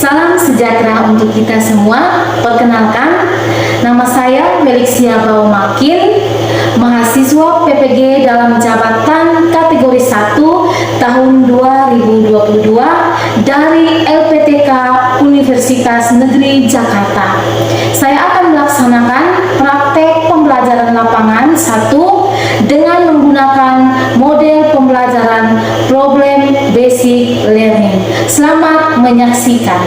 Salam sejahtera untuk kita semua. Perkenalkan, nama saya Melixia Baumakin, mahasiswa PPG dalam jabatan kategori 1 tahun 2022 dari LPTK Universitas Negeri Jakarta. Saya akan melaksanakan praktek pembelajaran lapangan 1 dengan menggunakan model pembelajaran problem basic learning. Selamat menyaksikan.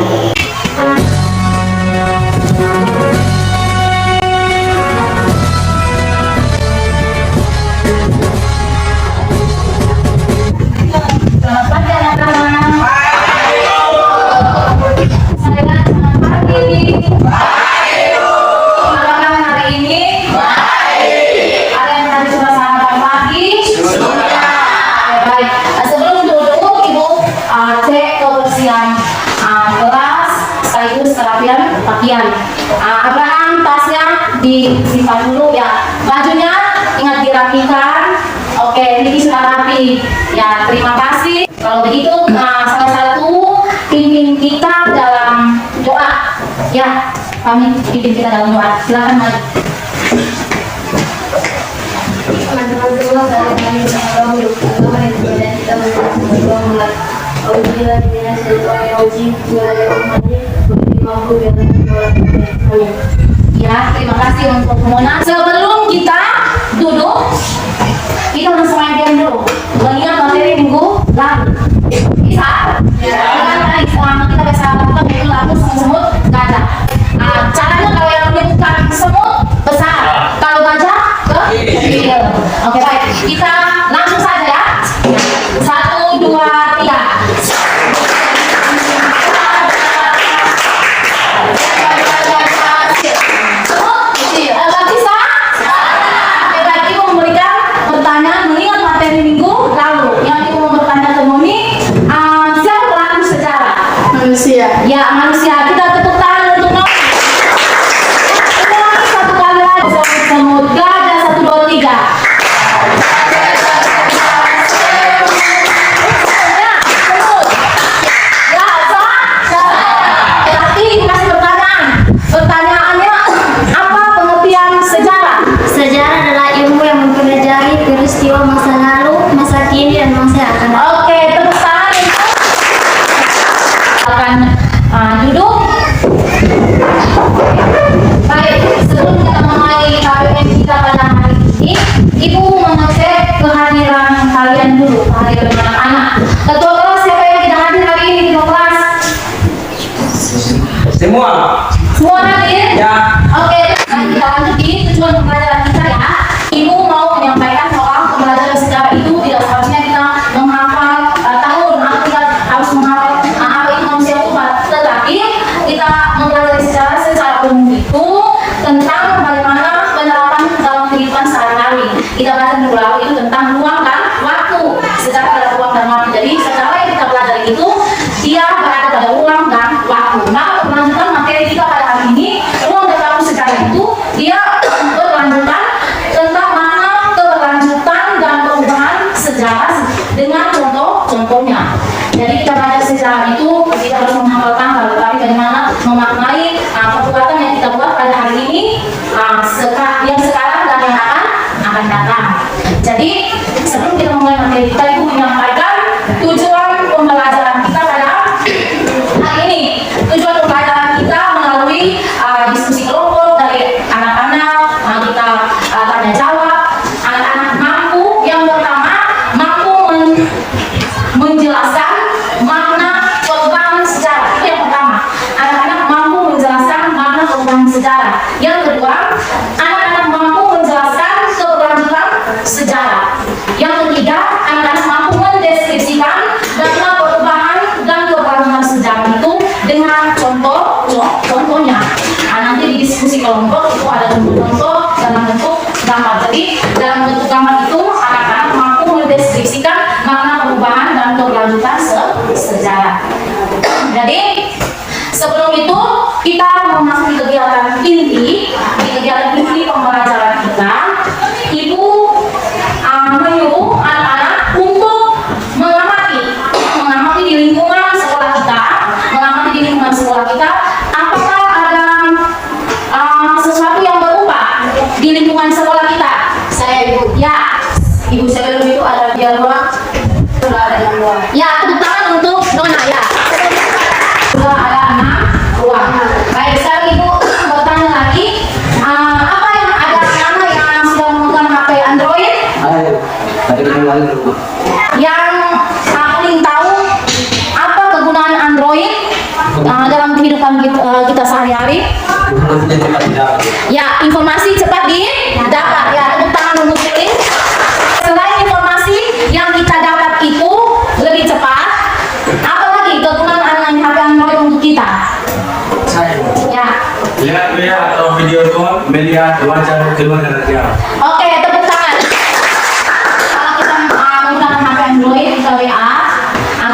Abraham tasnya disimpan dulu ya, bajunya ingat dirapikan. Oke, ini sudah rapi ya, terima kasih. Kalau begitu salah satu pimpin kita dalam doa ya, kami pimpin kita dalam doa. Silakan mari. Ya, terima kasih untuk Mona. Sebelum kita duduk, kita langsung main dulu. Mengingat materi minggu lalu. Bisa? Ya. Karena selama kita biasa lakukan minggu lalu semut gajah. Caranya kalau yang menyebutkan semut besar, kalau gajah kecil. Oke, baik. Kita langsung saja ya. 1, 2, 3. Ya, manusia. Kita tepuk tangan untuk semua. Satu kali lagi. Semut gajah 1, 2, 3. Tapi masih pertanyaan. Pertanyaannya, apa pengertian sejarah? Sejarah adalah ilmu yang mempelajari peristiwa masa lalu, masa kini, dan masa yang akan datang. Oke, tepuk tangan. Akan duduk. Baik, sebelum kita memulai KBM kita pada hari ini, Ibu mengecek kehadiran kalian dulu, kehadiran anak-anak. Ketua kelas siapa yang tidak hadir hari ini di kelas? Semua. Semua hadir? Ya. Oke, nah kita lanjut di tujuan pembelajaran kita ya. Ibu mau menyampaikan soal pembelajaran sejarah itu tidak seharusnya kita menghafal tahun, atau kita harus menghafal apa itu manusia itu, tetapi kita mempelajari sejarah secara umum itu tentang bagaimana penerapan dalam kehidupan sehari-hari. Kita belajar minggu lalu itu tentang ruang dan waktu, sejarah pada ruang dan waktu. Jadi sejarah yang kita pelajari itu dia berada pada ruang dan waktu. Maka kelanjutan materi kita pada hari ini, ruang dan waktu sejarah itu dia berlanjutan tentang makna keberlanjutan dan perubahan sejarah dengan contoh-contohnya. Jadi kita belajar sejarah itu tidak harus menghafal tanggal, tetapi bagaimana memaknai perbuatan yang kita buat pada hari ini, yang sekarang dan yang akan datang. Jadi sebelum kita memulai materi kita, Ibu menyampaikan tujuan pembelajaran kita pada hari ini. Tujuan pembelajaran kita melalui diskusi kelompok dari anak-anak, kita tanya jawab. Anak-anak mampu, yang pertama mampu menjelaskan makna perubahan sejarah. Itu yang pertama, anak-anak mampu menjelaskan makna perubahan sejarah. Yang kedua, anak-anak mampu menjelaskan keberlanjutan sejarah. Yang ketiga, anak-anak mampu mendeskripsikan makna perubahan dan keberlanjutan sejarah itu dengan contohnya. Nanti di diskusi kelompok itu ada contoh-contoh dalam bentuk gambar. Jadi dalam bentuk gambar itu anak-anak mampu mendeskripsikan makna perubahan dan keberlanjutan sejarah. Jadi sebelum itu kita memasuki kegiatan inti. Di kegiatan inti pembelajaran kita, Ibu menyuruh anak-anak untuk mengamati di lingkungan sekolah kita, mengamati di lingkungan sekolah sekolah kita, apakah ada sesuatu yang berubah di lingkungan sekolah kita? Saya Ibu. Ya, Ibu sebelum itu ada di luar. Sudah ada yang luar. Ya, tepuk tangan untuk Nona ya. Sudah ada 6 ruang. Baik, sekarang Ibu bertanya lagi. Apa yang ada anak yang sudah memegang HP Android? Ayo, tadi kita lagi dulu. Yang paling tahu apa kegunaan Android dalam kehidupan kita sehari-hari? Informasi cepat didapat. Ya, informasi cepat didapat. Ya, tepuk tangan untuk ini. Selain informasi yang kita dapat itu lebih cepat, apa lagi kegunaan HP Android untuk kita? Saya Ya. lihat media atau video call, media wawancara keluar dari negara. Oke, tepuk tangan. Kalau kita menggunakan HP Android ke WA,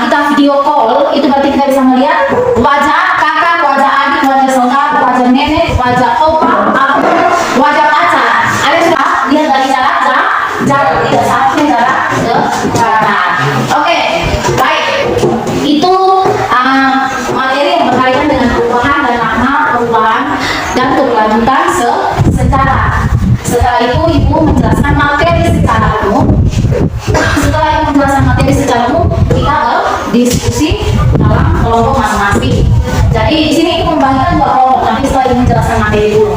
kita video call, itu berarti kita bisa melihat wajah kakak, wajah adik, wajah saudara, wajah nenek, wajah opa, wajah pacar. Ada sudah lihat dari jarak, tidak seharusnya jarak dekat. Oke, baik. Itu materi yang berkaitan dengan perubahan dan makna perubahan dan keberlanjutan secara. Setelah itu Ibu menjelaskan materi secara umum. Setelah Ibu menjelaskan materi secara umum, kita berdiskusi dalam kelompok masing-masing. Jadi di sini Ibu membagikan 2 kelompok. Nanti setelah Ibu menjelaskan materi dulu.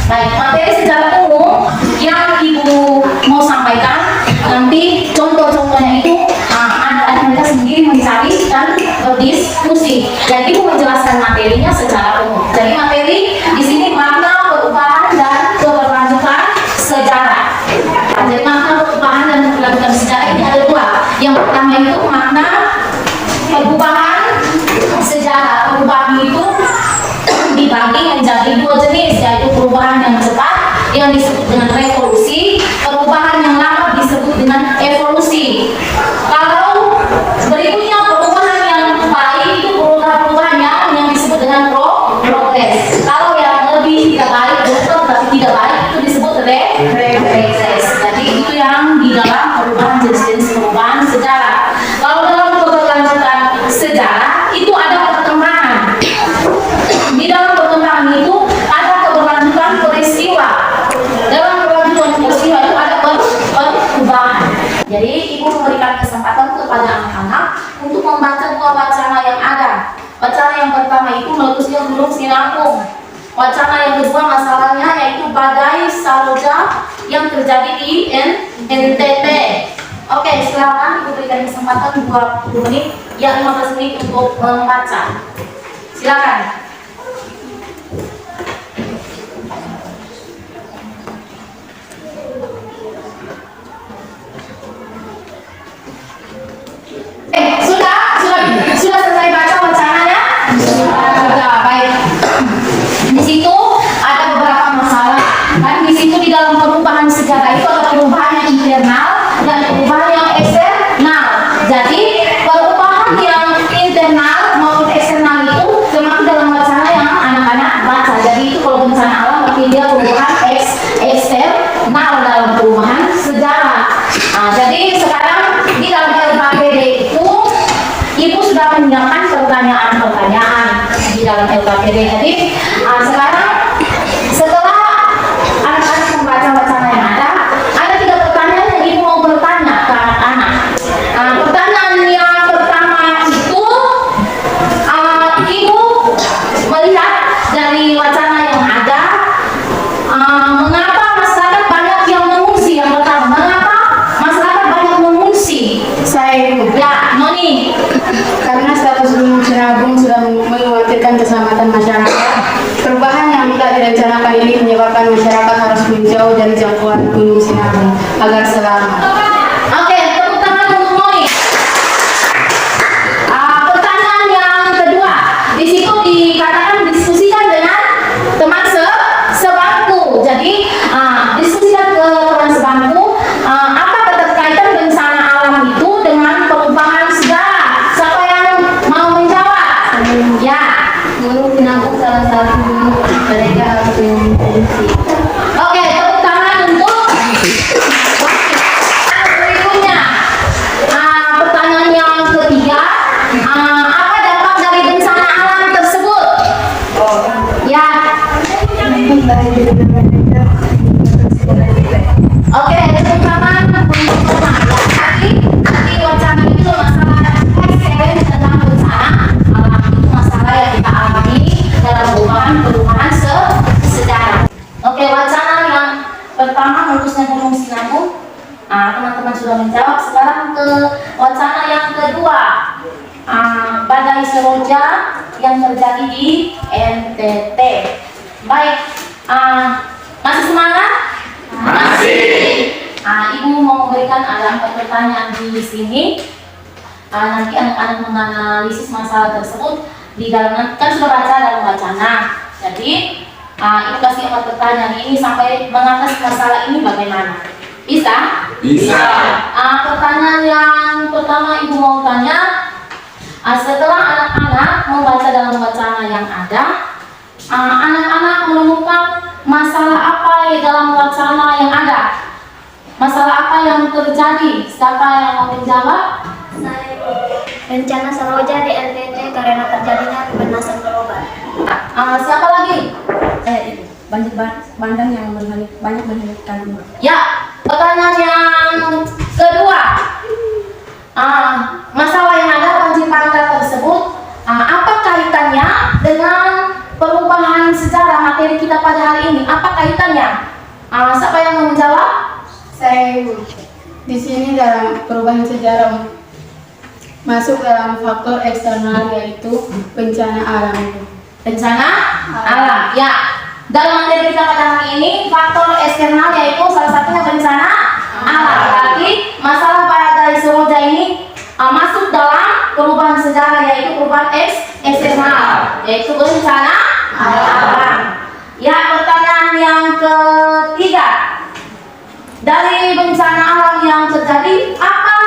Baik, materi secara umum yang Ibu mau sampaikan, nanti contoh-contohnya itu ada mereka sendiri mencari dan berdiskusi. Dan Ibu menjelaskan materinya secara umum. Jadi materi di sini makna perubahan dan keberlanjutan sejarah. Jadi makna perubahan dan keberlanjutan sejarah ini ada 2. Yang pertama itu makna perubahan sejarah. Perubahan itu dibagi menjadi 2 jenis, yaitu perubahan yang cepat yang disebut dengan revolusi, perubahan yang lambat disebut dengan evolusi. Kalau berikutnya perubahan yang baik itu perubahan yang disebut dengan progres. Kalau yang lebih tidak baik, tapi tidak baik itu disebut regres. Jadi itu yang di dalam perubahan jenis-jenis perubahan sejarah. Kalau dalam keberlanjutan sejarah itu ada perkembangan. Di dalam perkembangan itu ada keberlanjutan peristiwa. Dalam keberlanjutan peristiwa itu ada perubahan. Jadi Ibu memberikan kesempatan kepada anak-anak untuk membaca 2 wacana yang ada. Wacana yang pertama itu meletusnya Gunung Sinabung. Wacana yang kedua masalahnya yaitu badai Saroja yang terjadi di NTT. Oke, silakan Ibu berikan kesempatan 20 menit, ya 15 menit untuk membaca. Silakan. Sudah selesai baca wacananya? Sudah, baik. Di situ ada beberapa masalah. Dan di situ di dalam perubahan sejarah itu ada perubahan yang internal dan perubahan yang eksternal. Jadi perubahan yang internal maupun eksternal itu termasuk dalam wacana yang anak-anak baca. Jadi itu kalau bencana alam berarti dia perubahan eksternal dalam perubahan sejarah. Jadi sekarang di dalam LKPD itu Ibu sudah menyiapkan pertanyaan-pertanyaan di dalam LKPD. Jadi sekarang setelah anak-anak membaca wacana yang ada 3 pertanyaan yang Ibu mau bertanya ke anak-anak. Pertanyaan yang pertama itu Ibu melihat dari wacana yang ada, mengapa masyarakat banyak yang mengungsi? Yang pertama, mengapa masyarakat banyak mengungsi? Saya Ya, Noni. karena status Gunung Sinabung sudah mengkhawatirkan keselamatan masyarakat. Perubahan yang tidak direncanakan ini menyebabkan masyarakat harus menjauh dari jangkauan Gunung Sinabung agar selamat. Oke, tepuk tangan untuk Noni. Pertanyaan yang kedua, di situ dikatakan diskusikan dengan teman sebangku. Jadi diskusikan ke teman sebangku apa keterkaitan bencana alam itu dengan perubahan sejarah. Siapa yang mau menjawab? Ya. Gunung Sinabung salah satu gunung mereka harus mengungsi. Oke, tepuk tangan untuk berikutnya. Pertanyaan yang ketiga, apa dampak dari bencana alam tersebut? saja yang terjadi di NTT. Baik, masih semangat? Masih. Ibu mau memberikan ada 4 pertanyaan di sini. Nanti anak-anak menganalisis masalah tersebut di dalam, kan sudah baca dalam wacana. Jadi ibu kasih 4 pertanyaan ini sampai mengatasi masalah ini bagaimana? Bisa? Bisa. Pertanyaan yang pertama ibu mau tanya, setelah anak-anak membaca dalam wacana yang ada, anak-anak menemukan masalah apa dalam wacana yang ada? Masalah apa yang terjadi? Siapa yang mau menjawab? Saya rencana Saroja di NTT karena terjadinya pemanasan global. Siapa lagi? Itu banjir bandang yang banyak menghanyutkan rumah. Ya, pertanyaan yang kedua. Masalah yang ada banjir bandang tersebut, apa kaitannya dengan perubahan sejarah materi kita pada hari ini? Apa kaitannya? Siapa yang mau menjawab? Saya Ibu. Di sini dalam perubahan sejarah masuk dalam faktor eksternal yaitu bencana alam. Bencana alam. Ya, dalam materi kita pada hari ini faktor eksternal yaitu salah satunya bencana alam. Berarti masalah pada Saroja ini masuk dalam perubahan sejarah yaitu perubahan eksternal yaitu bencana alam. Ya, pertanyaan yang ketiga. Dari bencana alam yang terjadi, apa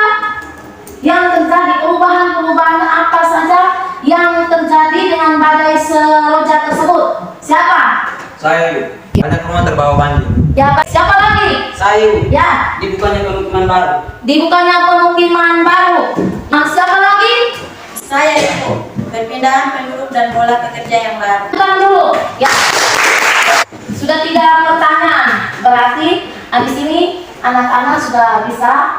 yang terjadi? Perubahan-perubahan apa saja yang terjadi dengan badai Saroja tersebut? Siapa? Saya, banyak rumah terbawa banjir. Ya, siapa lagi? Saya, Ya, dibukanya pemukiman baru. dibukanya pemukiman baru. Siapa lagi? Saya Ibu, perpindahan penduduk dan pola pekerja yang baru. Tekan dulu. Ya. Sudah 3 pertanyaan. Berarti habis ini anak-anak sudah bisa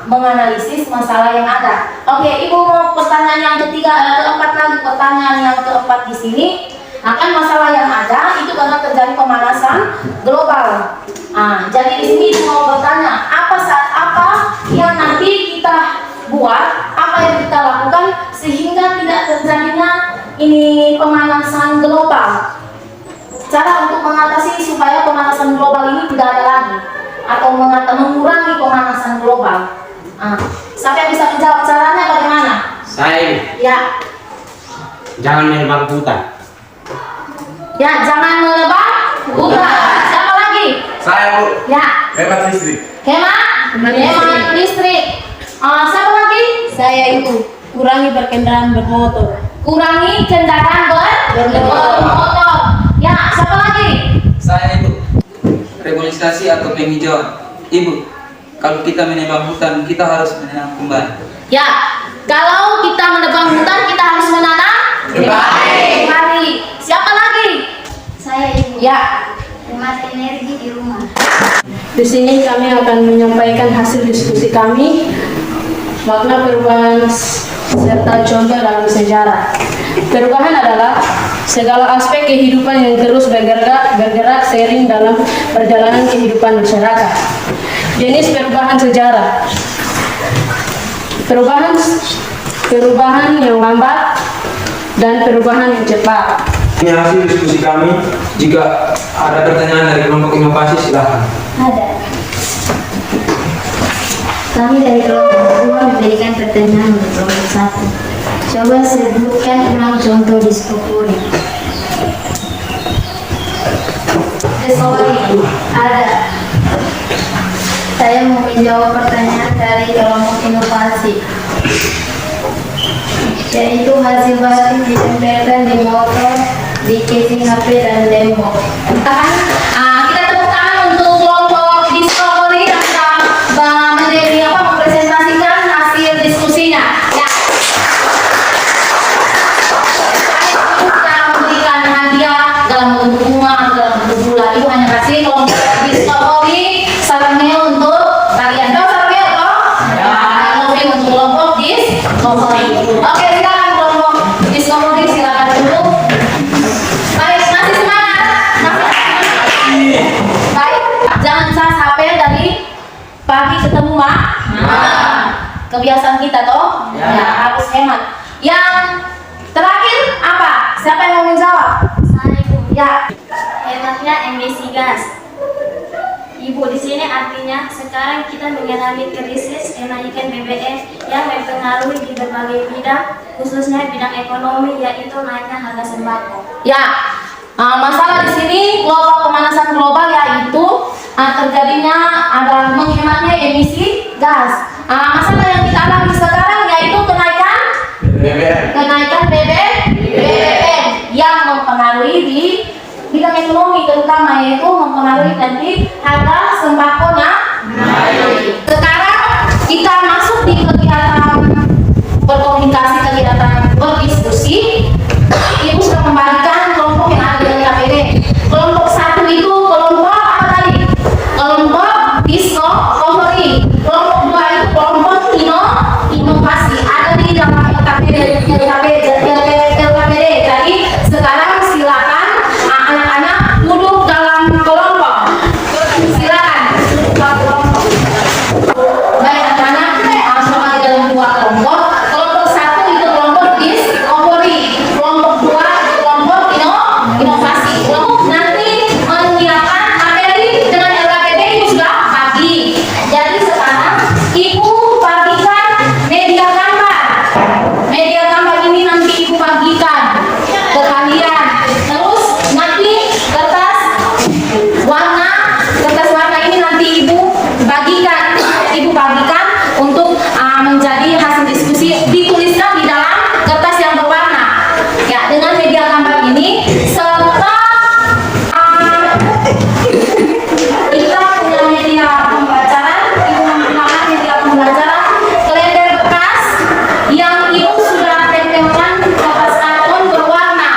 menganalisis masalah yang ada. Oke, Ibu mau pertanyaan yang keempat lagi. Pertanyaan yang keempat di sini akan masalah yang ada itu karena terjadi pemanasan global. Jadi di sini Ibu mau bertanya apa yang nanti kita buat, apa yang kita lakukan sehingga tidak terjadinya ini pemanasan global. Cara untuk mengatasi supaya pemanasan global ini tidak ada lagi atau mengurangi pemanasan global. Siapa yang bisa menjawab caranya bagaimana? Saya, Ya, jangan menebang hutan. ya jangan menebang hutan. Siapa lagi? Saya Bu. Ya, Hemat listrik. hemat listrik. Siapa lagi? Saya Ibu, kurangi berkendaraan bermotor. Kurangi kendaraan bermotor. Ya, siapa lagi? Saya Ibu, reboisasi atau penghijauan. Ibu, kalau kita menebang hutan, kita harus menanam kembali. Ya, kalau kita menebang hutan kita harus menanam kembali. Siapa lagi? Saya Ibu. Ya, Hemat energi di rumah. Di sini kami akan menyampaikan hasil diskusi kami, makna perubahan serta contoh dalam sejarah. Perubahan adalah segala aspek kehidupan yang terus bergerak seiring dalam perjalanan kehidupan masyarakat. Jenis perubahan sejarah. Perubahan yang lambat dan perubahan yang cepat. Ini hasil diskusi kami. Jika ada pertanyaan dari kelompok inovasi, silakan. Ada. Kami dari kelompok 2 memberikan pertanyaan untuk kelompok 1. Coba sebutkan ulang contoh discovery. Discovery ada. Saya mau menjawab pertanyaan dari kelompok inovasi, yaitu hasil batik ditempelkan di motor, di casing HP dan tembok. kita tepuk tangan untuk kelompok Discovery yang sudah mempresentasikan hasil diskusinya. Ya. Kita memberikan hadiah dalam bentuk bunga atau dalam bentuk gula. Ibu hanya kasih kelompok Discovery sarangnya untuk kalian. Tahu sarangnya apa? Ya. Untuk kelompok Discovery. Oke, silakan kelompok Discovery, silakan dulu. Baik, masih semangat. Baik, jangan cas HP dari pagi ketemu kebiasaan kita toh. Ya, harus hemat. Yang siapa yang mau menjawab? Ya. Hematnya emisi gas. Ibu, di sini artinya sekarang kita mengalami krisis kenaikan BBM yang mempengaruhi di berbagai bidang, khususnya bidang ekonomi, yaitu naiknya harga sembako. Ya, masalah di sini global pemanasan global yaitu terjadinya ada menghematnya emisi gas. Masalah yang kita alami sekarang yaitu kenaikan BBM yang mempengaruhi di bidang ekonomi, terutama yaitu mempengaruhi nanti harga sembakonya naik. Sekarang kita masuk di kegiatan berkomunikasi, kegiatan berdiskusi. Ibu sudah membagikan kelompok yang ada di KPD. Kelompok 1 itu kelompok apa tadi? Kelompok discovery. Kelompok 2 itu kelompok inovasi. Ada di dalam KPD. Jadi sekarang silakan anak-anak duduk dalam kelompok. Silakan duduk dalam kelompok. Baik anak-anak, sama di dalam 2 kelompok. Kelompok 1 itu kelompok discovery. Kelompok 2 itu kelompok inovasi. Kelompok nanti menyiapkan materi dengan LKPD itu sudah bagi. Jadi sekarang ibu bagikan media gambar. Media gambar ini nanti ibu bagikan ke kalian. Terus nanti kertas warna ini nanti ibu bagikan untuk menjadi hasil diskusi, dituliskan di dalam kertas yang berwarna. Ya, dengan media gambar ini serta kita punya media pembelajaran, ibu menggunakan media pembelajaran, kalender bekas yang ibu sudah tempelkan kertas karton berwarna.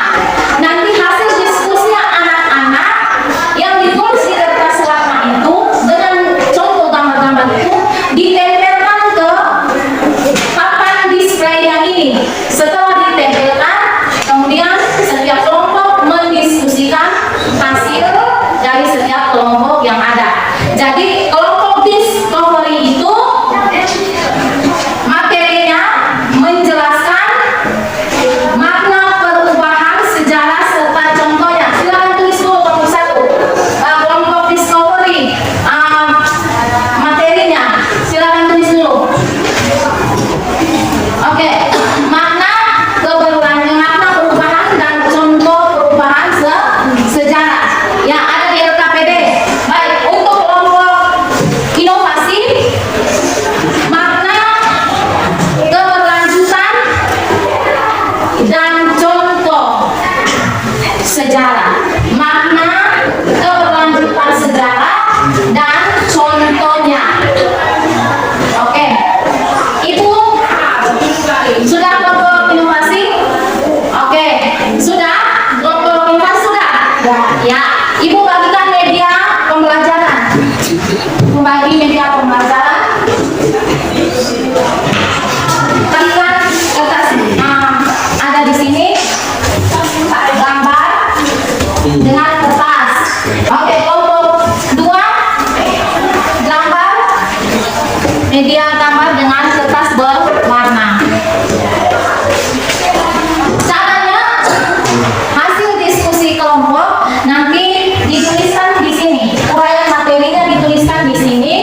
Nanti hasil diskusi anak-anak yang ditulis di kertas warna itu dengan contoh gambar-gambar itu ditempelkan ke papan display yang ini. Setelah ditempelkan, kemudian setiap kelompok mendiskusikan hasil dari setiap kelompok yang ada. Jadi kelompok discovery itu materinya menjelaskan makna perubahan sejarah serta contohnya. Silakan tulis dulu kelompok 1. Kelompok discovery materinya silakan tulis dulu. Oke, makna perubahan dan contoh perubahan sejarah yang ada di LKPD. Baik, untuk kelompok inovasi, makna keberlanjutan dan contoh sejarah. Makna keberlanjutan sejarah dan contohnya. Oke, ibu sudah kelompok inovasi? Oke, sudah? Kelompok inovasi sudah? Ya, ibu bagikan media pembelajaran. Membagi media pembelajaran. Bagikan kertas ada di sini gambar dengan kertas. Oke, kelompok 2 gambar media gambar dengan kertas berwarna. Caranya hasil diskusi kelompok nanti dituliskan di sini. Uraian materinya dituliskan di sini.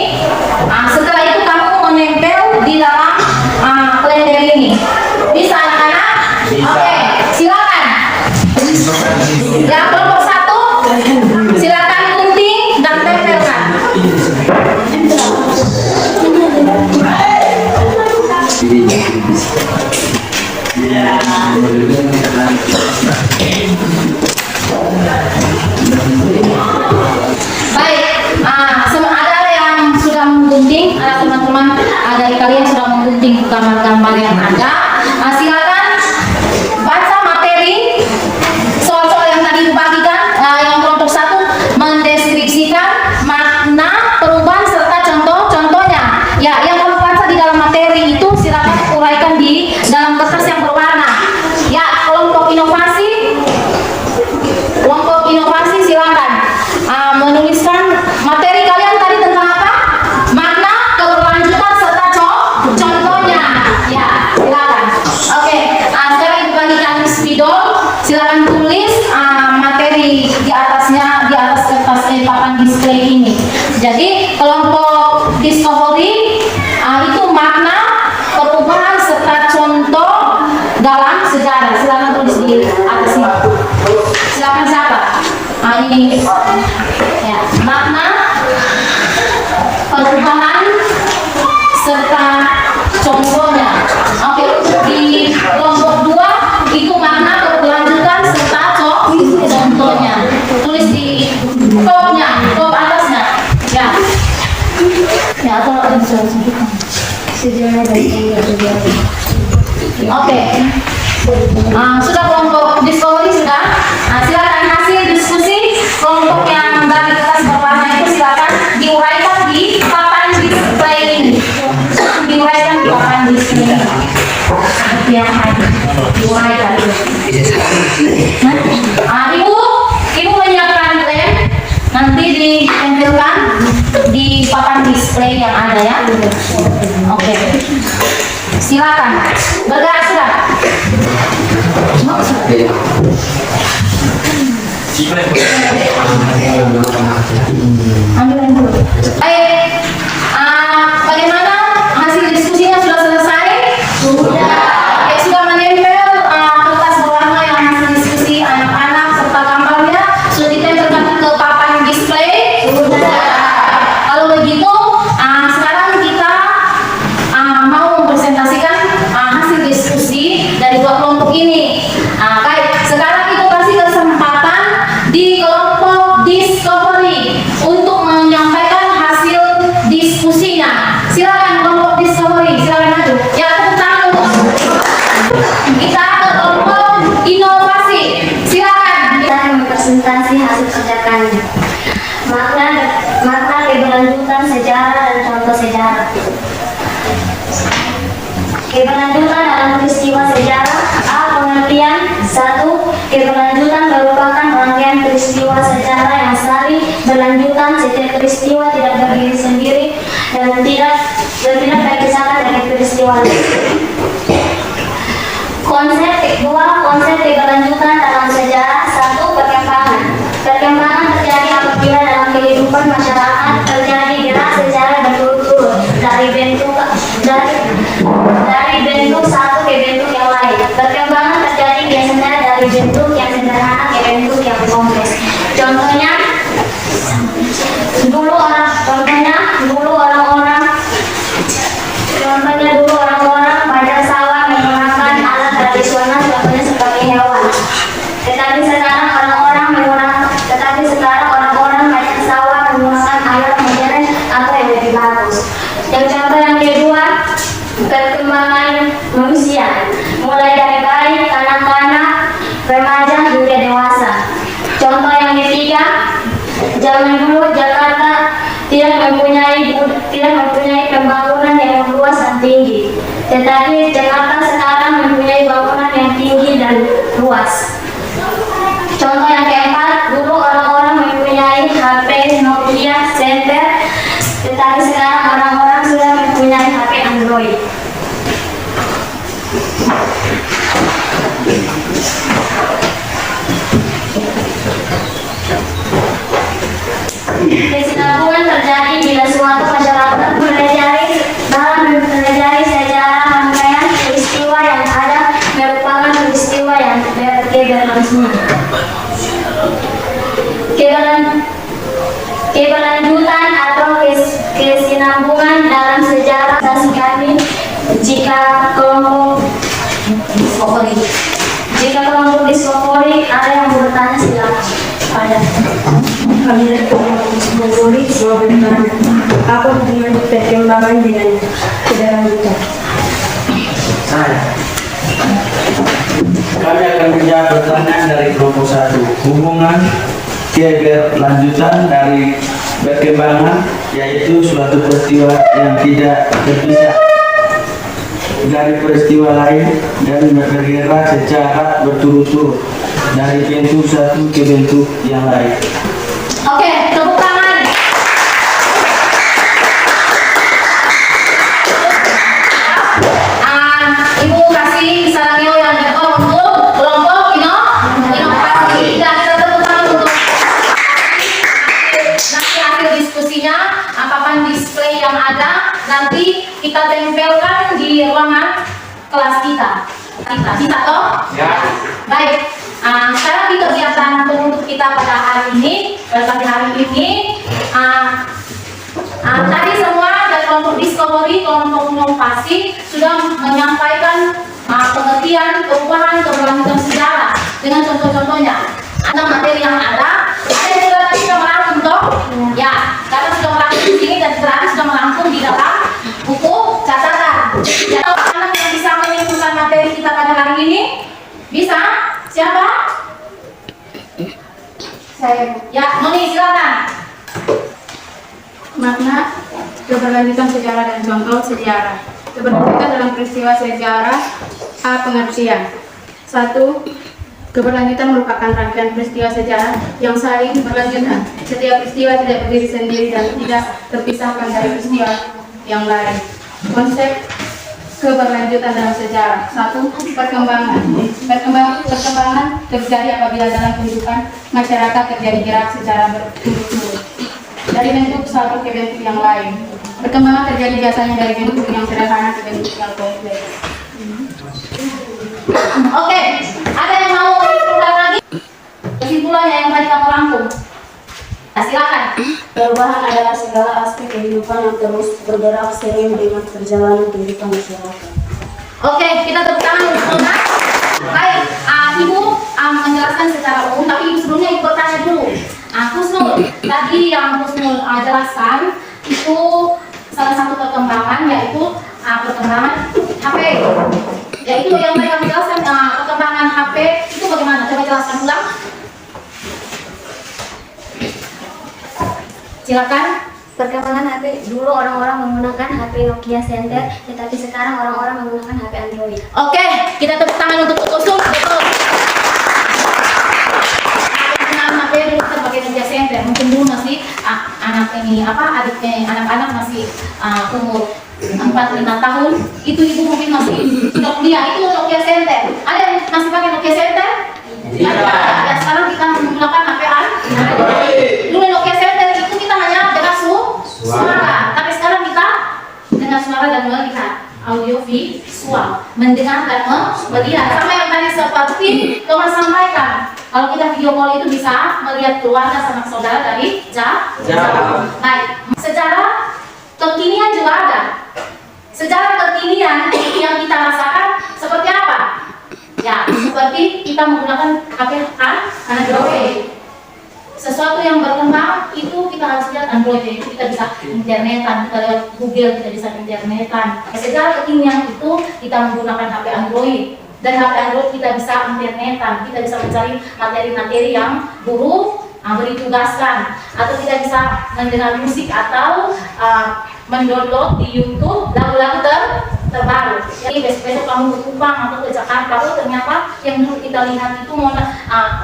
Setelah itu kamu menempel di dalam kalender ini. Bisa anak-anak? Oke, silakan. Yang kelompok 1 silakan gunting dan tempelkan. Baik, ada yang sudah menggunting, ada teman-teman dari kalian sudah menggunting gambar-gambar yang ada. Silakan baca materi soal-soal yang tadi dibagikan. silakan tulis materi di atasnya, di atas kertas papan display ini. Jadi kelompok discovery itu makna, perubahan serta contoh dalam sejarah. Silakan tulis di atas ini. Silakan siapa? Ini ya, makna, perubahan serta contohnya. Oke, di kelompok 2 itu makna, keberlanjutan serta contohnya. Tulis di topnya, top atasnya. Ya. Ya, atau oke. Sudah kelompok discovery sudah. Silakan hasil diskusi kelompok yang dari kertas berwarna itu silakan diuraikan di papan display ini. Diuraikan di papan display ini. Ya, diuraikan. Ibu menyiapkan lem, nanti ditempelkan di papan display yang ada ya. Oke. Silakan. Bergerak sudah. Ambil dulu. Bagaimana hasil diskusinya, sudah selesai? Sudah. Sudah menempel kertas berwarna yang hasil diskusi anak-anak serta gambarnya sudah ditempelkan ke papan display? Sudah. Kalau begitu, sekarang kita mau mempresentasikan hasil diskusi dari 2 kelompok ini. Baik, sekarang itu kasih kesempatan di kelompok discovery untuk menyampaikan hasil diskusinya. Silakan kelompok discovery, silakan maju. Ya, tepuk tangan untuk kita ke kelompok inovasi. Silakan. Kita mempresentasi hasil kerja kami. Makna keberlanjutan sejarah dan contoh sejarah. Keberlanjutan dalam peristiwa sejarah. Pengertian 1. Keberlanjutan merupakan rangkaian peristiwa sejarah yang saling berlanjutan. Setiap peristiwa tidak berdiri sendiri dan tidak terpisahkan dari peristiwa lain. Konsep 2. Konsep keberlanjutan dalam sejarah. 1. Perkembangan. Perkembangan terjadi apabila dalam kehidupan masyarakat terjadi gerak sejarah berturut-turut dari bentuk satu ke bentuk yang lain. Perkembangan terjadi biasanya dari bentuk yang sederhana ke bentuk yang kompleks. Contohnya dulu orang-orang pada sawah menggunakan alat tradisional, contohnya seperti hewan. Tetapi sekarang orang-orang pada sawah menggunakan alat modern atau yang lebih bagus. Yang contoh yang kedua, perkembangan manusia, mulai dari bayi, kanak-kanak, remaja hingga dewasa. Contoh yang ketiga, zaman dulu Jakarta tidak mempunyai pembangunan yang luas dan tinggi, tetapi Jakarta sekarang mempunyai bangunan yang tinggi dan luas. Contoh yang keempat, dulu orang-orang mempunyai HP Nokia, Center, tetapi sekarang orang-orang sudah mempunyai HP Android. Kesinambungan terjadi bila suatu masyarakat mempelajari sejarah rangkaian peristiwa yang ada merupakan peristiwa yang berkeberlangsungan. Keberlanjutan atau kesinambungan dalam sejarah kami jika kelompok discovery ada yang bertanya silakan. Ada. Kami dari kelompok discovery mau bertanya, apa hubungan perkembangan dengan keberlanjutan? Kami akan menjawab pertanyaan dari kelompok 1. Hubungan keberlanjutan dari perkembangan yaitu suatu peristiwa yang tidak terpisah dari peristiwa lain dan bergerak secara berturut-turut dari bentuk satu ke bentuk yang lain. Oke, tepuk tangan. Ibu kasih sarannya yang untuk kelompok nanti kita tempelkan di ruangan kelas kita. Bisa toh? Ya. Baik. Sekarang di kegiatan penutup kita pada hari ini, pada hari ini, tadi semua dari kelompok Discovery, kelompok inovasi sudah menyampaikan pengertian, perubahan, keberlanjutan sejarah dengan contoh-contohnya. Ada materi yang ada yang sudah merangkum toh? Ya, karena sudah merangkum di sini dan berarti sudah merangkum di dalam buku catatan. Jadi anak yang bisa menyimpulkan materi kita pada hari ini, bisa? Siapa? Saya. Ya, Noni silakan. Makna keberlanjutan sejarah dan contoh sejarah. Keberlanjutan dalam peristiwa sejarah. A. Pengertian. 1. Keberlanjutan merupakan rangkaian peristiwa sejarah yang saling berlanjutan. Setiap peristiwa tidak berdiri sendiri dan tidak terpisahkan dari peristiwa yang lain. Konsep keberlanjutan dalam sejarah. 1. Perkembangan. Perkembangan terjadi apabila dalam kehidupan masyarakat terjadi gerak secara berturut-turut dari bentuk satu ke bentuk yang lain. Perkembangan terjadi biasanya dari bentuk yang sederhana ke bentuk yang kompleks. Oke, ada yang mau menyimpulkan lagi? Kesimpulannya yang tadi kamu rangkum. Nah, silakan. Perubahan adalah segala aspek kehidupan yang terus bergerak seiring dengan perjalanan kehidupan masyarakat. Oke, kita tepuk tangan untuk Nona. Baik, Ibu menjelaskan secara umum, tapi Ibu sebelumnya Ibu bertanya dulu. Husnul, tadi yang Husnul jelaskan itu salah satu perkembangan, yaitu perkembangan HP. Yaitu yang mereka menjelaskan perkembangan HP itu bagaimana? Coba jelaskan ulang. Silakan. Perkembangan HP, dulu orang-orang menggunakan HP Nokia Center, tetapi sekarang orang-orang menggunakan HP Android. Oke, kita tepuk tangan untuk Husnul. Betul. Penggunaan HP dulu kita pakai Nokia Center. Mungkin dulu masih anak-anak masih umur 4-5 tahun. Itu ibu mungkin masih sudah kuliah. Itu Nokia Center. Ada yang masih pakai Nokia Center? Tidak. Ya, sekarang kita menggunakan HP Android. Dulu Nokia Center itu kita hanya dengar suara, tapi sekarang kita dengar suara dan melihat audio visual, mendengar dan melihat. Sama yang tadi seperti Thomas sampaikan, kalau kita video call itu bisa melihat keluarga sanak saudara dari jauh. Baik, sejarah kekinian juga ada. Sejarah kekinian yang kita rasakan seperti apa? Ya, seperti kita menggunakan HP Android. Sesuatu yang berkembang itu kita harus lihat Android, itu kita bisa internetan, kita lihat Google, kita bisa internetan. Sejarah kekinian itu kita menggunakan HP Android, dan HP Android kita bisa internetan, kita bisa mencari materi-materi yang buruk, ditugaskan, atau kita bisa mendengar musik atau mendownload di YouTube lagu-lagu terbaru. Jadi besok-besok kamu ke Kupang atau ke Jakarta, ternyata yang dulu kita lihat itu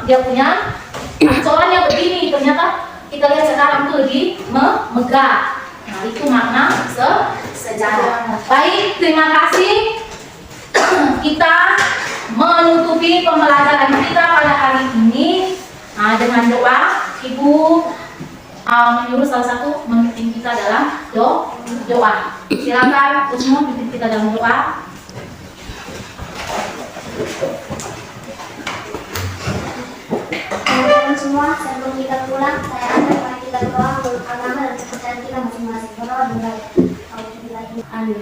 dia punya soalnya begini, ternyata kita lihat sekarang itu lebih megah. Nah, itu makna sejarah. Baik, terima kasih. Kita menutupi pembelajaran kita pada hari ini dengan doa. Ibu menyuruh salah satu memimpin kita dalam doa. Silakan semua pimpin kita dalam doa. Teman-teman semua, sebelum kita pulang, saya akan mari kita berdoa menurut agama dan kepercayaan kita masing-masing. Berdoa dengan Amin.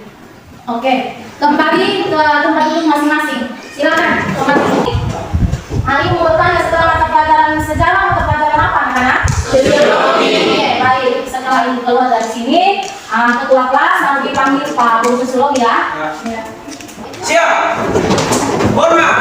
Oke, kembali ke tempat duduk masing-masing. Silakan kembali. Hari mau bertanya setelah mata pelajaran sejarah atau pelajaran apa, anak-anak? Oke, baik. Setelah ibu keluar dari sini, ketua kelas nanti panggil Pak Guru Sosiologi ya. Siap. Hormat.